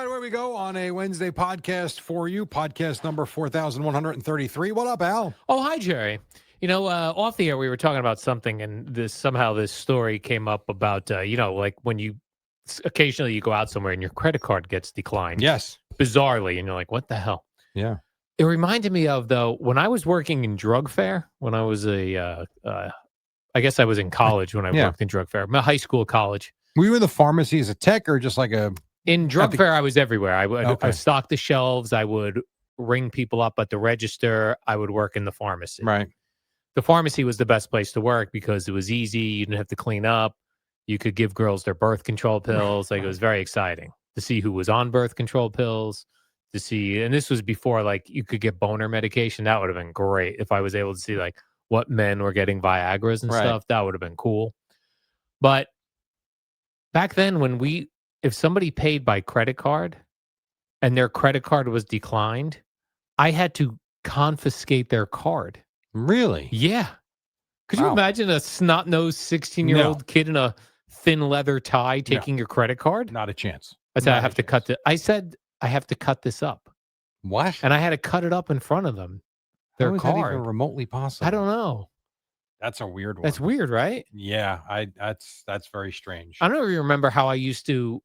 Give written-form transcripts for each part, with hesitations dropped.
Where we go on a Wednesday podcast for you, podcast number 4133. What up, Al? Oh, hi, Jerry. Off the air, we were talking about something, and this story came up about, like when you occasionally you go out somewhere and your credit card gets declined. Yes. Bizarrely, and you're like, what the hell? Yeah. It reminded me of, though, when I was working in drug fair, when I was I guess I was in college when I worked in drug fair, high school, college. Were you in the pharmacy as a tech or just like a... In drug fair, I was everywhere. I would Okay. stock the shelves. I would ring people up at the register. I would work in the pharmacy. Right. The pharmacy was the best place to work because it was easy. You didn't have to clean up. You could give girls their birth control pills. Like, it was very exciting to see who was on birth control pills, to see. And this was before, like, you could get boner medication. That would have been great if I was able to see, like, what men were getting Viagras and stuff. That would have been cool. But back then, if somebody paid by credit card and their credit card was declined, I had to confiscate their card. Really? Yeah. Could you imagine a snot-nosed 16-year-old kid in a thin leather tie taking your credit card? Not a chance. I said, I said, I have to cut this up. What? And I had to cut it up in front of them. Their How is card. that even remotely possible? I don't know. That's a weird one. That's weird, right? Yeah. That's very strange. I don't even remember how we used to,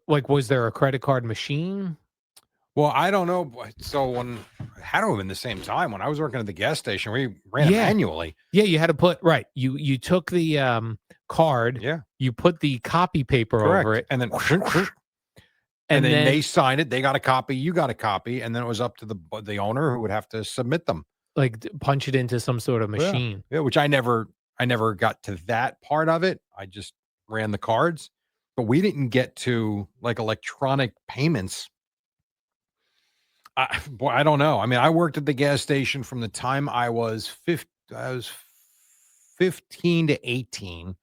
like, was there a credit card machine? Well, I don't know. So it had to have been the same time when I was working at the gas station, we ran it manually. Yeah, you had to put You took the card. Yeah. You put the copy paper over it, and then and then they signed it. They got a copy. You got a copy, and then it was up to the owner who would have to submit them. Like, punch it into some sort of machine. Yeah. Which I never got to that part of it. I just ran the cards, but we didn't get to like electronic payments. I don't know. I mean, I worked at the gas station from the time I was 15 to 18.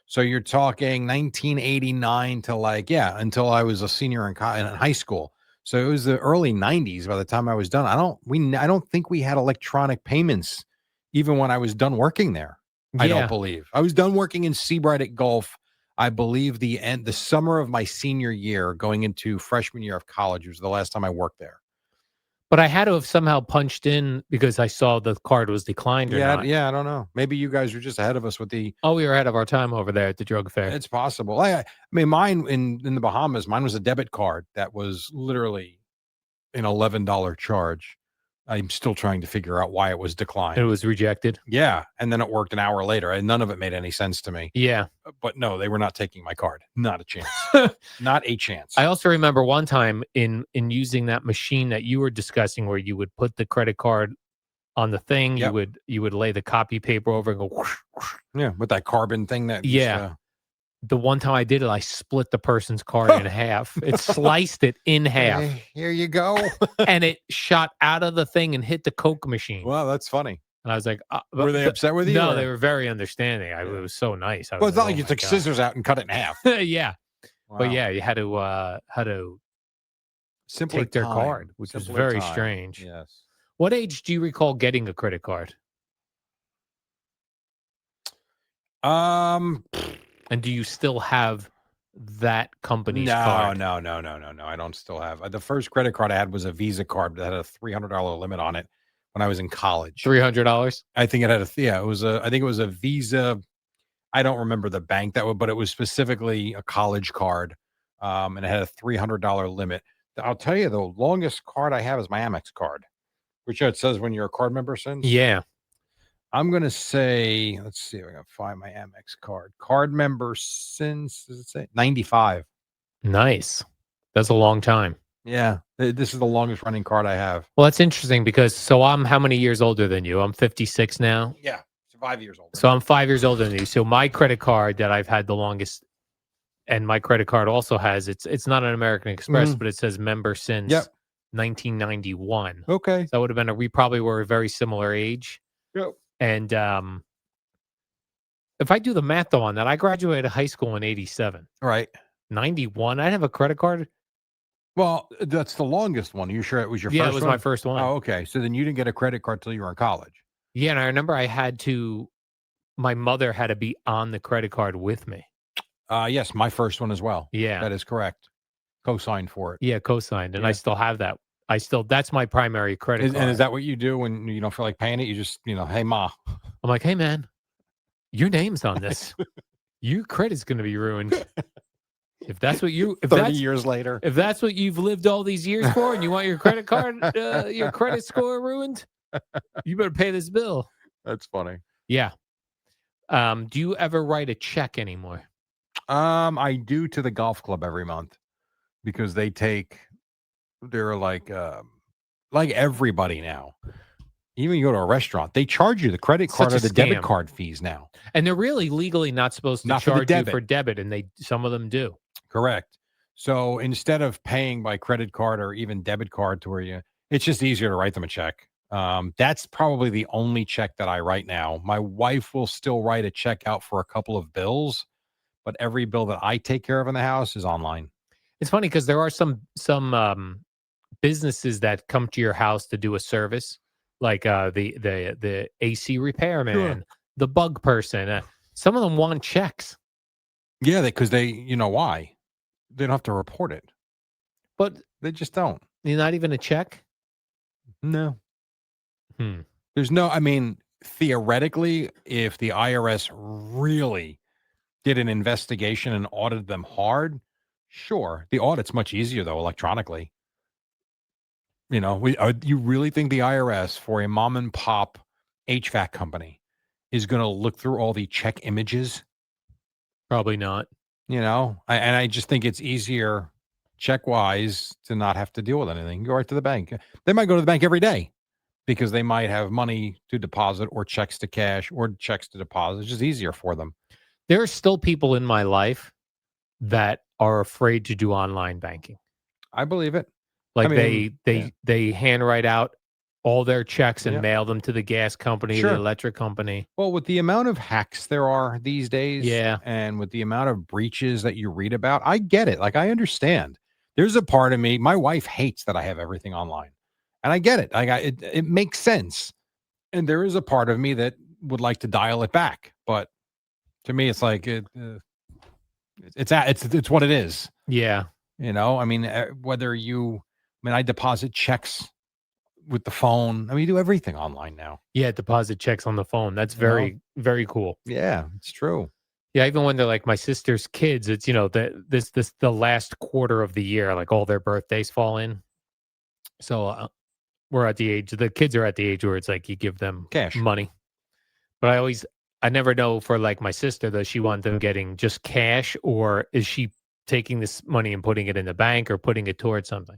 So you're talking 1989 to until I was a senior in high school. So it was the early 90s by the time I was done. I don't think we had electronic payments even when I was done working there. I don't believe. I was done working in Seabright at Gulf. I believe the summer of my senior year going into freshman year of college was the last time I worked there. But I had to have somehow punched in because I saw the card was declined or not. Yeah, I don't know. Maybe you guys were just ahead of us with the... Oh, we were ahead of our time over there at the drug fair. It's possible. I mean, mine in the Bahamas, mine was a debit card that was literally an $11 charge. I'm still trying to figure out why it was declined. It was rejected? Yeah, and then it worked an hour later, and none of it made any sense to me. Yeah. But no, they were not taking my card. Not a chance. Not a chance. I also remember one time in using that machine that you were discussing where you would put the credit card on the thing, you would lay the copy paper over and go whoosh, whoosh. Yeah, with that carbon thing that the one time I did it, I split the person's card in half. It sliced it in half. Hey, here you go. And it shot out of the thing and hit the Coke machine. Wow, that's funny. And I was like, were they upset with you? No, they were very understanding. It was so nice. Well, it's not like you took scissors out and cut it in half. Yeah. Wow. But yeah, you had to simply take their card, which was very strange. Yes. What age do you recall getting a credit card? And do you still have that company's card? No. I don't still have. The first credit card I had was a Visa card that had a $300 limit on it when I was in college. $300? I think it had I think it was a Visa. I don't remember the bank but it was specifically a college card. And it had a $300 limit. I'll tell you, the longest card I have is my Amex card, which it says when you're a card member since. Yeah. I'm going to say, let's see if I can find my Amex card. Card member since, does it say 95? Nice. That's a long time. Yeah. This is the longest running card I have. Well, that's interesting because I'm how many years older than you? I'm 56 now. Yeah. 5 years older. So I'm 5 years older than you. So my credit card that I've had the longest, and my credit card also has, it's not an American Express, but it says member since 1991. Okay. So that would have been we probably were a very similar age. Yep. And if I do the math though on that, I graduated high school in 87. Right. 91. I'd have a credit card. Well, that's the longest one. Are you sure it was your first one? Yeah, it was my first one. Oh, okay. So then you didn't get a credit card till you were in college. Yeah, and I remember my mother had to be on the credit card with me. Yes, my first one as well. Yeah. That is correct. Co-signed for it. Yeah, co-signed, and I Yeah. still have that. That's my primary credit And card. is that what you do when you don't feel like paying it? You just, hey, ma. I'm like, "Hey, man, your name's on this. Your credit's gonna be ruined. If that's what you if 30 that's years later. if that's what you've lived all these years for and you want your credit card, your credit score ruined, you better pay this bill." That's funny. Yeah. Do you ever write a check anymore? I do to the golf club every month because they're like everybody now. Even you go to a restaurant, they charge you the credit Such card a or the debit scam. card fees now. And they're really legally not supposed to Not for the charge you debit. for debit, and some of them do. Correct. So instead of paying by credit card or even debit card it's just easier to write them a check. That's probably the only check that I write now. My wife will still write a check out for a couple of bills, but every bill that I take care of in the house is online. It's funny because there are some businesses that come to your house to do a service, like the AC repairman, the bug person. Some of them want checks, Yeah, because you know why? They don't have to report it. but They just don't. not even a check. No. Hmm. There's no, I mean, theoretically, if the IRS really did an investigation and audited them hard, sure. The audit's much easier, though, electronically. You really think the IRS for a mom and pop HVAC company is going to look through all the check images? Probably not. And I just think it's easier check wise to not have to deal with anything. Go right to the bank. They might go to the bank every day because they might have money to deposit or checks to cash or checks to deposit. It's just easier for them. There are still people in my life that are afraid to do online banking. I believe it. Like I mean, they handwrite out all their checks and Yeah. mail them to the gas company, Sure. the electric company. Well, with the amount of hacks there are these days, Yeah. and with the amount of breaches that you read about, I get it. Like, I understand. There's a part of me, my wife hates that I have everything online. And I get it. It makes sense. And there is a part of me that would like to dial it back. But to me, it's like it's what it is. Yeah. I mean, I deposit checks with the phone. I mean, you do everything online now. Yeah, deposit checks on the phone. That's very, very cool. Yeah, it's true. Yeah, I even wonder, like my sister's kids. It's the last quarter of the year, like all their birthdays fall in. So we're at the age. The kids are at the age where it's like you give them Cash money. But I never know for like my sister, does she want them getting just cash, or is she taking this money and putting it in the bank or putting it towards something?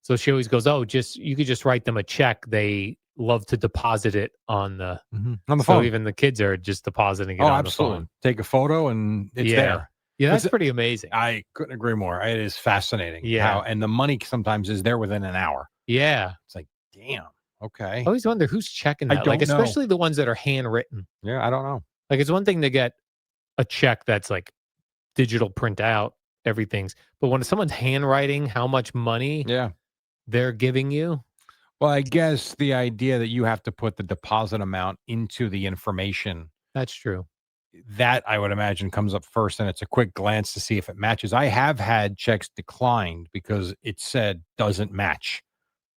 So she always goes, "Oh, you could just write them a check. They love to deposit it on the phone." So even the kids are just depositing it on the phone. Take a photo and it's there. Yeah, that's pretty amazing. I couldn't agree more. It is fascinating. Yeah. And the money sometimes is there within an hour. Yeah. It's like, damn. Okay. I always wonder who's checking I that. don't Like, know. especially the ones that are handwritten. Yeah, I don't know. Like, it's one thing to get a check that's like digital print out, everything's. But when someone's handwriting how much money they're giving you. Well, I guess the idea that you have to put the deposit amount into the information. That's true. That I would imagine comes up first, and it's a quick glance to see if it matches. I have had checks declined because it said doesn't match.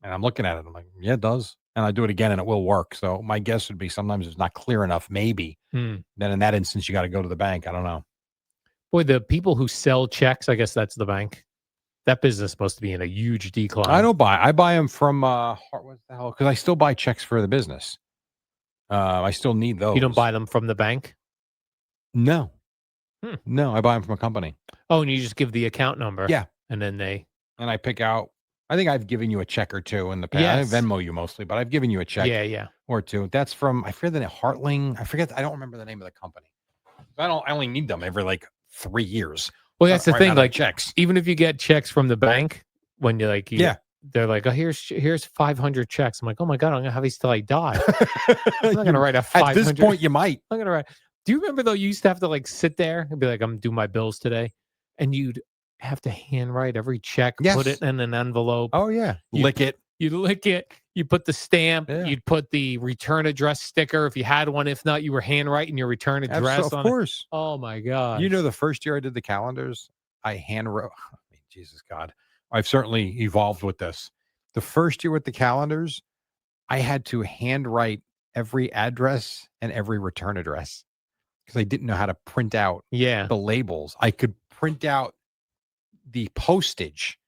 And I'm looking at it. I'm like, yeah, it does. And I do it again and it will work. So my guess would be sometimes it's not clear enough, maybe. Then in that instance, you got to go to the bank. I don't know. Boy, the people who sell checks, I guess that's the bank. That business is supposed to be in a huge decline. I buy them from, what the hell? Because I still buy checks for the business. I still need those. You don't buy them from the bank? No. No, I buy them from a company. Oh, and you just give the account number. Yeah. And then and I pick out, I think I've given you a check or two in the past. Yes. I Venmo you mostly, but I've given you a check or two. That's from, I forget the name, Heartling. I don't remember the name of the company. I only need them every like 3 years. Well, that's the thing. Like checks, even if you get checks from the bank, when you're like, they're like, oh, here's 500 checks. I'm like, oh my god, I'm gonna have these till I die. I'm not gonna write a 500. At this point, you might. I'm gonna write. Do you remember though? You used to have to like sit there and be like, I'm gonna do my bills today, and you'd have to handwrite every check, put it in an envelope. Oh yeah, lick it. You'd lick it. You put the stamp. Yeah. You'd put the return address sticker if you had one. If not, you were handwriting your return address Of on it. course. Oh my god! You know, the first year I did the calendars, I hand wrote. I mean, Jesus God, I've certainly evolved with this. The first year with the calendars, I had to handwrite every address and every return address because I didn't know how to print out Yeah. the labels. I could print out the postage.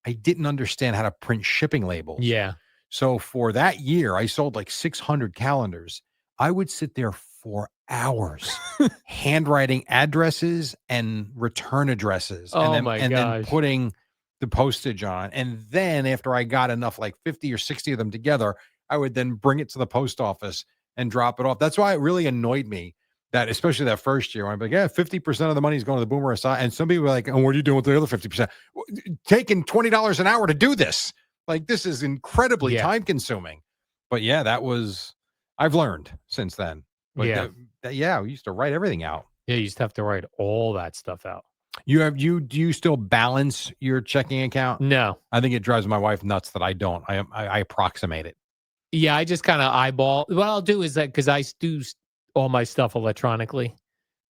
I didn't understand how to print shipping labels. Yeah. So for that year, I sold like 600 calendars. I would sit there for hours handwriting addresses and return addresses Oh and my then gosh. putting the postage on. And then after I got enough, like 50 or 60 of them together, I would then bring it to the post office and drop it off. That's why it really annoyed me that, especially that first year, I'd be like, yeah, 50% of the money is going to the boomer aside. And some people were like, oh, what are you doing with the other 50%? Taking $20 an hour to do this. Like, this is incredibly time consuming. But yeah, I've learned since then. But yeah. We used to write everything out. Yeah, you used to have to write all that stuff out. Do you still balance your checking account? No. I think it drives my wife nuts that I don't. I approximate it. Yeah, I just kind of eyeball. What I'll do is that because I do all my stuff electronically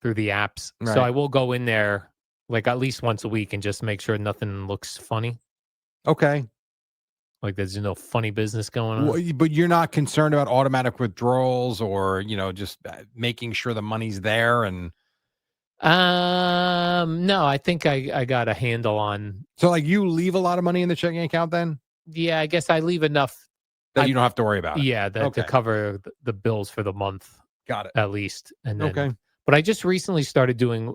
through the apps. Right. So I will go in there like at least once a week and just make sure nothing looks funny. Okay. Like there's no funny business going on. Well, but you're not concerned about automatic withdrawals or, just making sure the money's there and. No, I think I got a handle on. So like you leave a lot of money in the checking account then? Yeah, I guess I leave enough that you don't have to worry about it. Yeah, to cover the bills for the month. Got it. At least. And then, okay. But I just recently started doing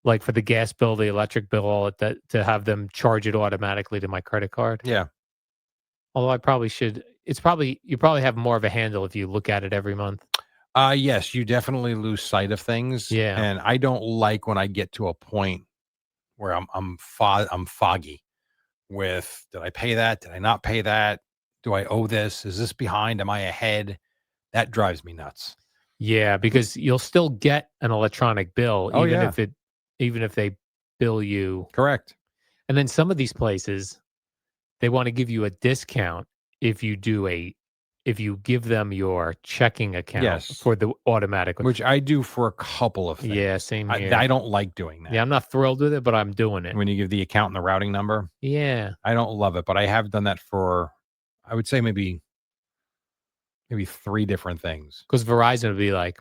like for the gas bill, the electric bill, all that to have them charge it automatically to my credit card. Yeah. Although I probably should. You probably have more of a handle if you look at it every month. Yes, you definitely lose sight of things. Yeah. And I don't like when I get to a point where I'm foggy with, did I pay that? Did I not pay that? Do I owe this? Is this behind? Am I ahead? That drives me nuts. Yeah, because you'll still get an electronic bill even if they bill you. Correct. And then some of these places, they want to give you a discount if you give them your checking account for the automatic. Which I do for a couple of things. Yeah, same here. I don't like doing that. Yeah, I'm not thrilled with it, but I'm doing it. When you give the account and the routing number. Yeah. I don't love it, but I have done that for, I would say maybe 3 different things. Because Verizon would be like,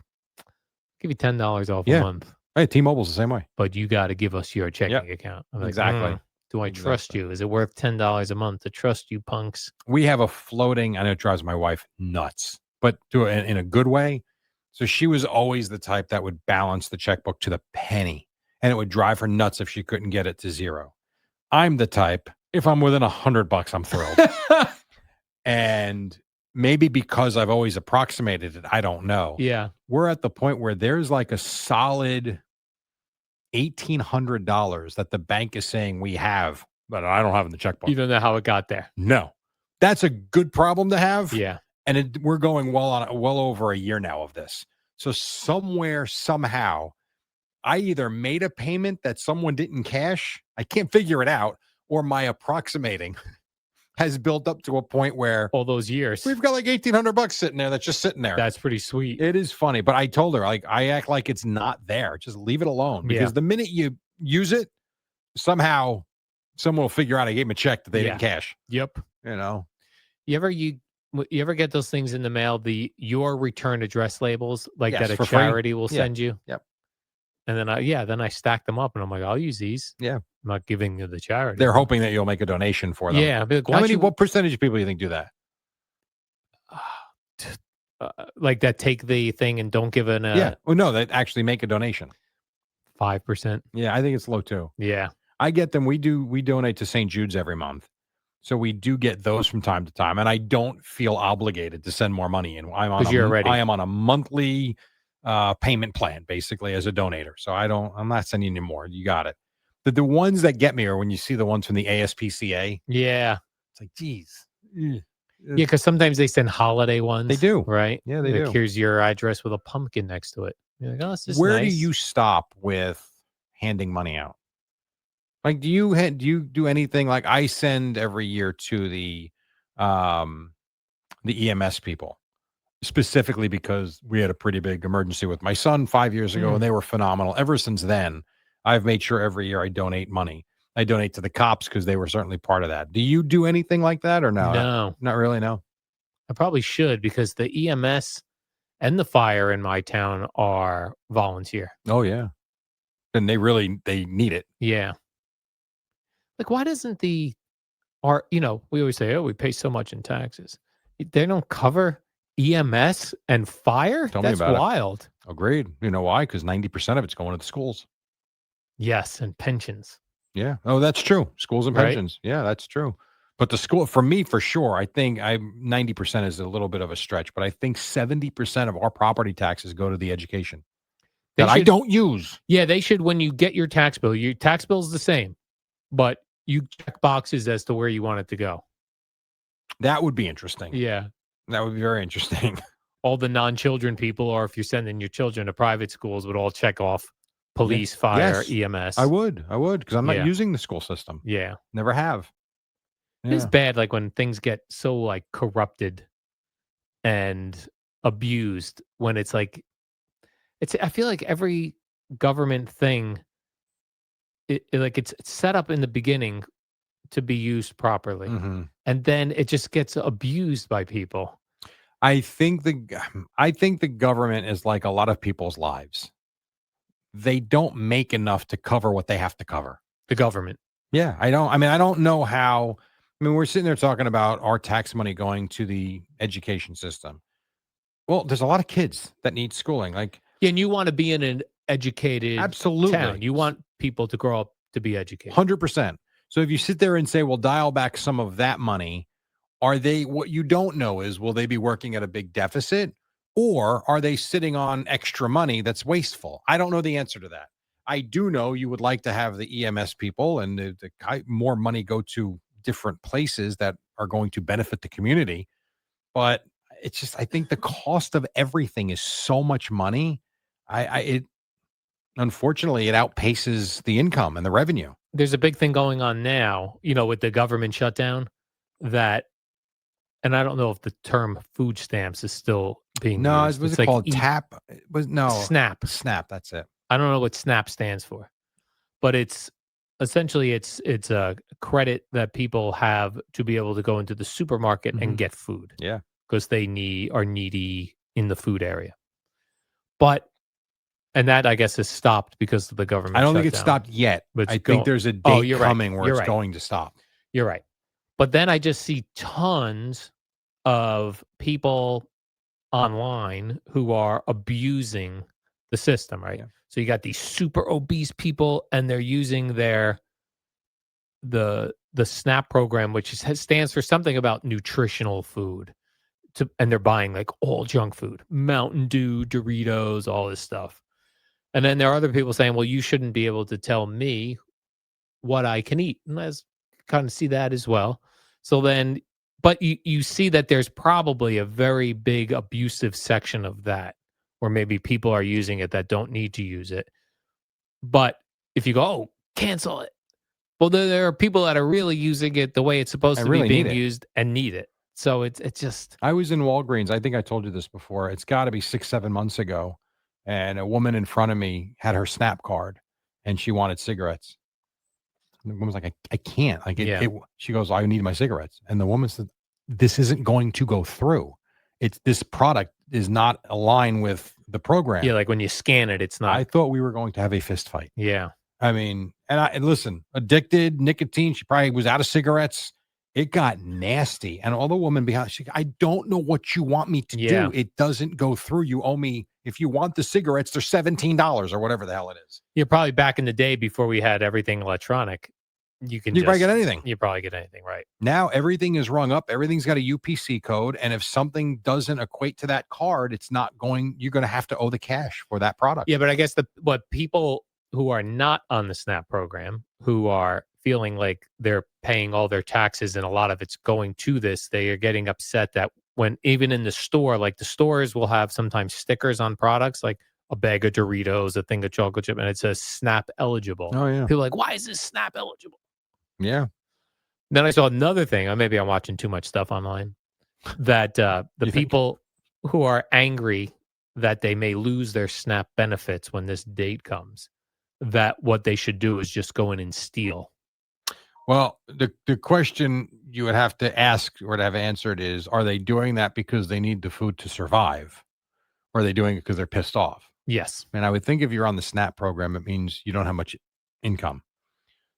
give you $10 off a month. Hey, T-Mobile's the same way. But you got to give us your checking account. I'm like, exactly. Do I trust you? Is it worth $10 a month to trust you punks? We have a floating, and it drives my wife nuts, but in a good way. So she was always the type that would balance the checkbook to the penny, and it would drive her nuts if she couldn't get it to zero. I'm the type, if I'm within $100, I'm thrilled. And maybe because I've always approximated it, I don't know. Yeah. We're at the point where there's like a solid $1,800 that the bank is saying we have, but I don't have in the checkbook. You don't know how it got there. No. That's a good problem to have. Yeah. And we're going well over a year now of this. So somewhere, somehow, I either made a payment that someone didn't cash, I can't figure it out, or my approximating has built up to a point where all those years we've got like $1,800 sitting there that's just sitting there. That's pretty sweet. It is funny, but I told her, like, I act like it's not there. Just leave it alone, because the minute you use it, somehow someone will figure out I gave them a check that they didn't cash. Yep. You ever get those things in the mail, your return address labels, like that a charity will send you? Yep. And then I stack them up and I'm like, I'll use these. Yeah. I'm not giving you the charity. They're hoping that you'll make a donation for them. Yeah. Like, what percentage of people do you think do that? Like that take the thing and don't give an Well, no, that actually make a donation. 5%. Yeah, I think it's low too. Yeah. I get them. We donate to St. Jude's every month. So we do get those from time to time. And I don't feel obligated to send more money in. I am on a monthly payment plan, basically, as a donator. So I'm not sending you more. You got it. The ones that get me are when you see the ones from the ASPCA. Yeah. It's like, geez. Yeah, because sometimes they send holiday ones. They do. Right? Yeah, they do. Here's your address with a pumpkin next to it. You're like, oh, this is Where nice. do you stop with handing money out? Like, do you do anything like I send every year to the EMS people, specifically because we had a pretty big emergency with my son 5 years ago, and Mm, they were phenomenal. Ever since then, I've made sure every year I donate money. I donate to the cops because they were certainly part of that. Do you do anything like that or no? no, Not really. No. I probably should because the EMS and the fire in my town are volunteer. Oh yeah, and they need it. Yeah. Like, why doesn't we always say, oh, we pay so much in taxes. They don't cover EMS and fire? Tell me That's about it. wild. Agreed. You know why? Because 90% of it's going to the schools. Yes. And pensions, Yeah. Oh, that's true. Schools and right? pensions. Yeah, that's true. But the school, for me, for sure, I think 90% is a little bit of a stretch, but I think 70% of our property taxes go to the education They that I should, don't use. yeah, they should, when you get your tax bill is the same, but you check boxes as to where you want it to go. That would be interesting. Yeah. That would be very interesting. All the non-children people, or if you're sending your children to private schools, would all check off Yeah. police, fire, Yes, EMS. I would. I would because I'm not Yeah. using the school system. Yeah. Never have. It's Yeah. bad, like, when things get so, like, corrupted and abused, when it's like I feel like every government thing, it's set up in the beginning to be used properly, Hmm. and then it just gets abused by people. I think the government is like a lot of people's lives. They don't make enough to cover what they have to cover. The government. Yeah, I don't know how. I mean, we're sitting there talking about our tax money going to the education system. Well, there's a lot of kids that need schooling. Like, Yeah, and you wanna be in an educated town. absolutely, You want people to grow up to be educated. 100%. So if you sit there and say, "Well, dial back some of that money," are they? What you don't know is, will they be working at a big deficit, or are they sitting on extra money that's wasteful? I don't know the answer to that. I do know you would like to have the EMS people and more money go to different places that are going to benefit the community. But it's just, I think the cost of everything is so much money. It unfortunately it outpaces the income and the revenue. There's a big thing going on now, with the government shutdown, that and I don't know if the term food stamps is still being No, used. was It's it like called TAP? It was no SNAP. SNAP. That's it. I don't know what SNAP stands for, but it's essentially it's a credit that people have to be able to go into the supermarket and Mhm. get food Yeah. because are needy in the food area. But and that, I guess, is stopped because of the I government don't think it's shutdown. stopped yet. But it's I think going. there's a Oh, date you're right. coming where You're it's right. going to stop. You're right. But then I just see tons of people online who are abusing the system, right? Yeah. So you got these super obese people, and they're using the SNAP program, which stands for something about nutritional food, and they're buying like all junk food, Mountain Dew, Doritos, all this stuff. And then there are other people saying, "Well, you shouldn't be able to tell me what I can eat." And I kind of see that as well. So then, but you see that there's probably a very big abusive section of that, where maybe people are using it that don't need to use it. But if you go, "Oh, cancel it," well, there are people that are really using it the way it's I supposed to be really need being it. used and need it. So it's just I was in Walgreens. I think I told you this before. It's got to be 6, 7 months ago. And a woman in front of me had her SNAP card and she wanted cigarettes. And the woman's like, I can't. Like yeah, she goes, I need my cigarettes. And the woman said, this isn't going to go through. This product is not aligned with the program. yeah. Like when you scan it, it's I not. thought we were going to have a fist fight. Yeah, I mean, and listen, addicted, nicotine. She probably was out of cigarettes. It got nasty. And all the woman behind, I don't know what you want me to yeah. do. It doesn't go through. You owe me, if you want the cigarettes, they're $17 or whatever the hell it is. You're probably back in the day before we had everything electronic. You can You probably just get anything. you probably get anything, right? Now everything is rung up. Everything's got a UPC code. And if something doesn't equate to that card, it's not going, you're going to have to owe the cash for that product. Yeah, but I guess what people who are not on the SNAP program, who are feeling like they're paying all their taxes and a lot of it's going to this, they are getting upset that when even in the store, like the stores will have sometimes stickers on products like a bag of Doritos, a thing of chocolate chip, and it says SNAP eligible. Oh yeah. People are like, why is this SNAP eligible? Yeah. Then I saw another thing. Maybe I'm watching too much stuff online. That the You think? people who are angry that they may lose their SNAP benefits when this date comes, that what they should do is just go in and steal. Well, the question you would have to ask or to have answered is, are they doing that because they need the food to survive? Or are they doing it because they're pissed off? Yes. And I would think if you're on the SNAP program, it means you don't have much income.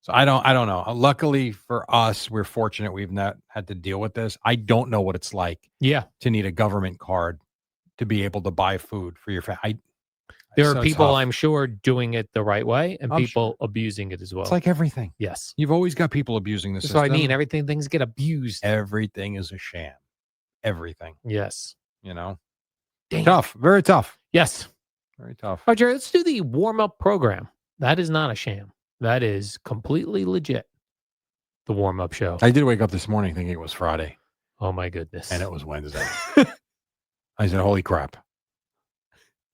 So I don't know. Luckily for us, we're fortunate we've not had to deal with this. I don't know what it's like Yeah. to need a government card to be able to buy food for your family. There are So people, tough. I'm sure, doing it the right way and I'm people abusing it as well. It's like everything. Yes. You've always got people abusing the That's system. what I mean. Things get abused. Everything is a sham. Everything. Yes. You know? Dang. Tough. Very tough. Yes. Very tough. All right, Jerry, let's do the warm-up program. That is not a sham. That is completely legit. The warm-up show. I did wake up this morning thinking it was Friday. Oh, my goodness. And it was Wednesday. I said, holy crap. I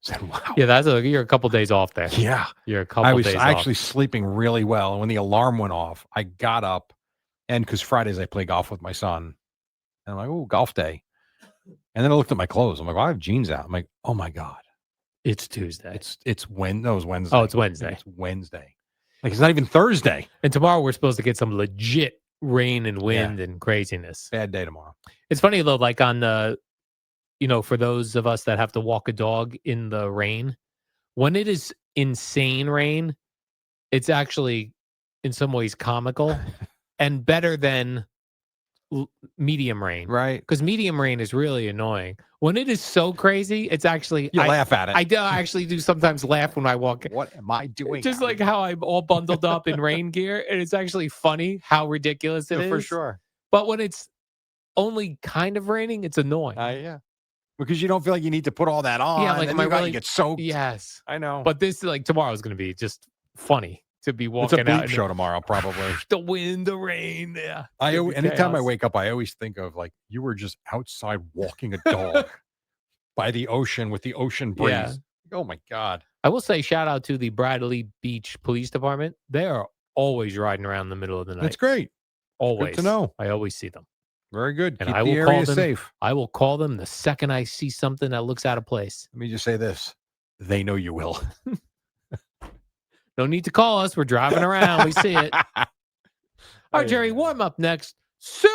said, wow. Yeah, you're a couple days off there. Yeah. You're a couple days off. I was actually sleeping really well. And when the alarm went off, I got up. And because Fridays I play golf with my son. And I'm like, oh, golf day. And then I looked at my clothes. I'm like, well, I have jeans out. I'm like, oh my God. It's Tuesday. It's Wednesday. No, it was Wednesday. Oh, it's Wednesday. It's Wednesday. Like, it's not even Thursday. And tomorrow we're supposed to get some legit rain and wind and craziness. Bad day tomorrow. It's funny though, like on the, for those of us that have to walk a dog in the rain, when it is insane rain, it's actually in some ways comical and better than medium rain. Right. Because medium rain is really annoying. When it is so crazy, it's actually... You laugh at it. I actually do sometimes laugh when I walk. What am I doing? Just like how I'm all bundled up in rain gear. And it's actually funny how ridiculous it is. For sure. But when it's only kind of raining, it's annoying. Yeah. Because you don't feel like you need to put all that on. Yeah, like and am I really... You get soaked. Yes. I know. But this, like, tomorrow is going to be just funny to be walking it's a out. bleep show tomorrow, probably. The wind, the rain. Yeah. Anytime I wake up, I always think of like you were just outside walking a dog by the ocean with the ocean breeze. Yeah. Oh my God. I will say shout out to the Bradley Beach Police Department. They are always riding around in the middle of the night. That's great. Always. Good to know. I always see them. Very good. And Keep I the will area call them safe. I will call them the second I see something that looks out of place. Let me just say this. They know you will. No need to call us. We're driving around. We see it. All right, Jerry, warm up next. So